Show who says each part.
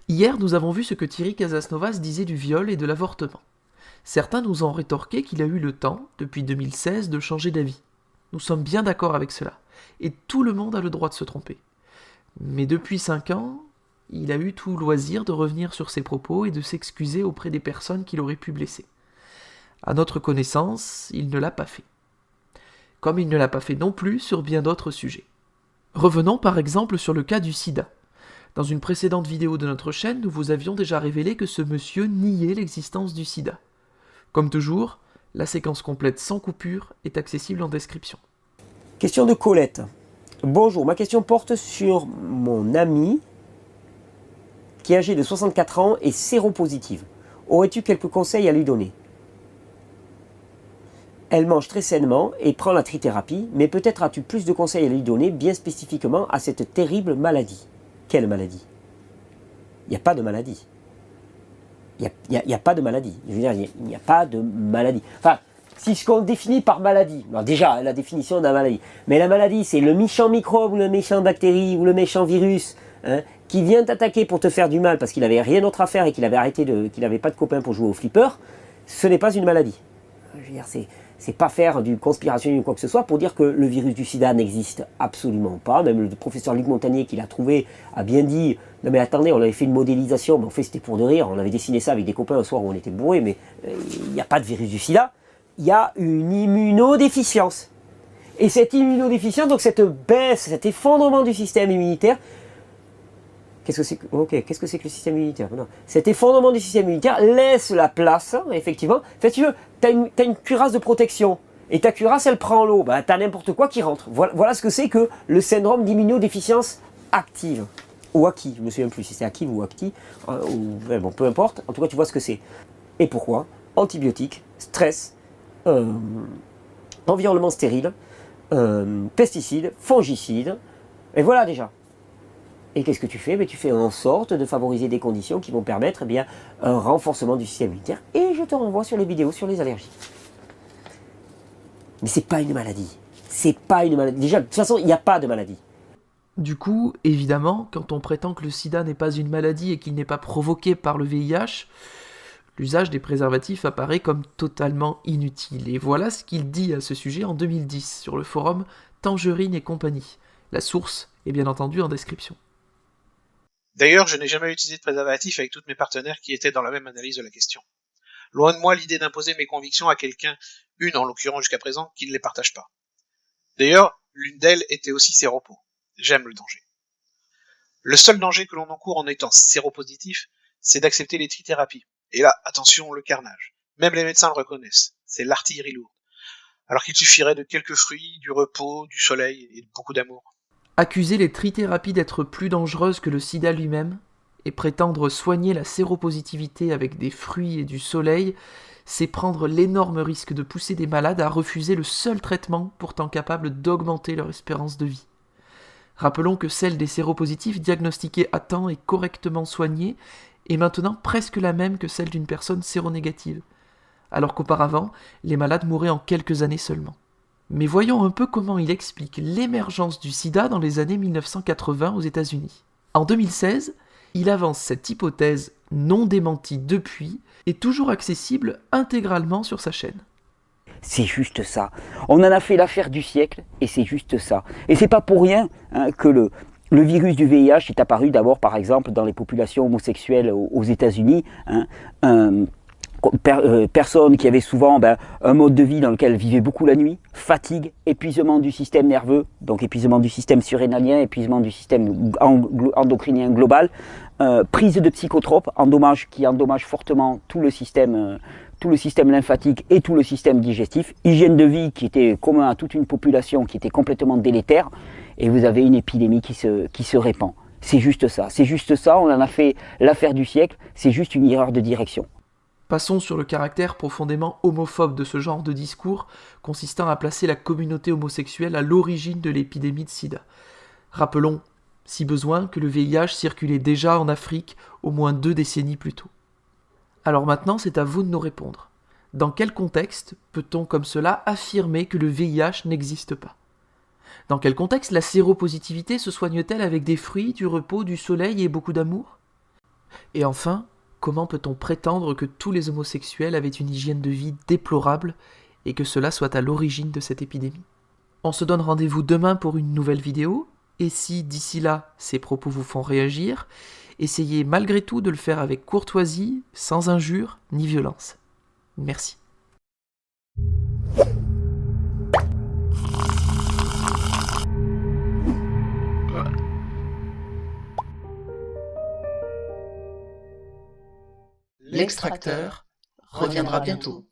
Speaker 1: Hier, nous avons vu ce que Thierry Casasnovas disait du viol et de l'avortement. Certains nous ont rétorqué qu'il a eu le temps, depuis 2016, de changer d'avis. Nous sommes bien d'accord avec cela, et tout le monde a le droit de se tromper. Mais depuis 5 ans, il a eu tout loisir de revenir sur ses propos et de s'excuser auprès des personnes qu'il aurait pu blesser. À notre connaissance, il ne l'a pas fait. Comme il ne l'a pas fait non plus sur bien d'autres sujets. Revenons par exemple sur le cas du sida. Dans une précédente vidéo de notre chaîne, nous vous avions déjà révélé que ce monsieur niait l'existence du sida. Comme toujours, la séquence complète sans coupure est accessible en description.
Speaker 2: Question de Colette. Bonjour, ma question porte sur mon amie qui est âgée de 64 ans et séropositive. Aurais-tu quelques conseils à lui donner? Elle mange très sainement et prend la trithérapie, mais peut-être as-tu plus de conseils à lui donner bien spécifiquement à cette terrible maladie. Quelle maladie? Il n'y a pas de maladie. Il n'y a pas de maladie. Je veux dire, il n'y a pas de maladie. Enfin, si ce qu'on définit par maladie, alors déjà la définition de la maladie, mais la maladie c'est le méchant microbe ou le méchant bactérie ou le méchant virus qui vient t'attaquer pour te faire du mal parce qu'il n'avait rien d'autre à faire et qu'il n'avait pas de copains pour jouer au flipper, ce n'est pas une maladie. Je veux dire, c'est pas faire du conspirationniste ou quoi que ce soit pour dire que le virus du sida n'existe absolument pas. Même le professeur Luc Montagnier qui l'a trouvé a bien dit « Non mais attendez, on avait fait une modélisation, mais en fait c'était pour de rire, on avait dessiné ça avec des copains un soir où on était bourrés, mais il n'y a pas de virus du sida. Il y a une immunodéficience. Et cette immunodéficience, donc cette baisse, cet effondrement du système immunitaire, qu'est-ce que c'est que le système immunitaire? Non. Cet effondrement du système immunitaire laisse la place, effectivement. En fait, tu veux, tu as une cuirasse de protection. Et ta cuirasse, elle prend l'eau. Bah, tu as n'importe quoi qui rentre. Voilà ce que c'est que le syndrome d'immunodéficience active. Ou acquis. Je ne me souviens plus si c'est acquis ou acquis. Bon, peu importe. En tout cas, tu vois ce que c'est. Et pourquoi? Antibiotiques, stress, environnement stérile, pesticides, fongicides. Et voilà déjà. Et qu'est-ce que tu fais? Tu fais en sorte de favoriser des conditions qui vont permettre un renforcement du système immunitaire. Et je te renvoie sur les vidéos sur les allergies. Mais c'est pas une maladie. C'est pas une maladie. Déjà, de toute façon, il n'y a pas de maladie.
Speaker 1: Du coup, évidemment, quand on prétend que le sida n'est pas une maladie et qu'il n'est pas provoqué par le VIH, l'usage des préservatifs apparaît comme totalement inutile. Et voilà ce qu'il dit à ce sujet en 2010 sur le forum Tangerine et compagnie. La source est bien entendu en description.
Speaker 3: D'ailleurs, je n'ai jamais utilisé de préservatif avec toutes mes partenaires qui étaient dans la même analyse de la question. Loin de moi l'idée d'imposer mes convictions à quelqu'un, une en l'occurrence jusqu'à présent, qui ne les partage pas. D'ailleurs, l'une d'elles était aussi séropo. J'aime le danger. Le seul danger que l'on encourt en étant séropositif, c'est d'accepter les trithérapies. Et là, attention, le carnage. Même les médecins le reconnaissent. C'est l'artillerie lourde. Alors qu'il suffirait de quelques fruits, du repos, du soleil et de beaucoup d'amour.
Speaker 1: Accuser les trithérapies d'être plus dangereuses que le sida lui-même et prétendre soigner la séropositivité avec des fruits et du soleil, c'est prendre l'énorme risque de pousser des malades à refuser le seul traitement pourtant capable d'augmenter leur espérance de vie. Rappelons que celle des séropositifs diagnostiqués à temps et correctement soignés est maintenant presque la même que celle d'une personne séronégative, alors qu'auparavant, les malades mouraient en quelques années seulement. Mais voyons un peu comment il explique l'émergence du sida dans les années 1980 aux États-Unis. En 2016, il avance cette hypothèse non démentie depuis et toujours accessible intégralement sur sa chaîne.
Speaker 2: C'est juste ça. On en a fait l'affaire du siècle et c'est juste ça. Et c'est pas pour rien que le virus du VIH est apparu d'abord par exemple dans les populations homosexuelles aux États-Unis. Personnes qui avaient souvent un mode de vie dans lequel elles vivaient beaucoup la nuit, fatigue, épuisement du système nerveux, donc épuisement du système surrénalien, épuisement du système endocrinien global, prise de psychotropes qui endommagent fortement tout le système lymphatique et tout le système digestif, hygiène de vie qui était commun à toute une population qui était complètement délétère, et vous avez une épidémie qui se répand. C'est juste ça, on en a fait l'affaire du siècle, c'est juste une erreur de direction.
Speaker 1: Passons sur le caractère profondément homophobe de ce genre de discours consistant à placer la communauté homosexuelle à l'origine de l'épidémie de sida. Rappelons, si besoin, que le VIH circulait déjà en Afrique au moins 2 décennies plus tôt. Alors maintenant, c'est à vous de nous répondre. Dans quel contexte peut-on comme cela affirmer que le VIH n'existe pas? Dans quel contexte la séropositivité se soigne-t-elle avec des fruits, du repos, du soleil et beaucoup d'amour? Et enfin, comment peut-on prétendre que tous les homosexuels avaient une hygiène de vie déplorable et que cela soit à l'origine de cette épidémie? On se donne rendez-vous demain pour une nouvelle vidéo, et si d'ici là ces propos vous font réagir, essayez malgré tout de le faire avec courtoisie, sans injure ni violence. Merci.
Speaker 4: L'extracteur reviendra bientôt.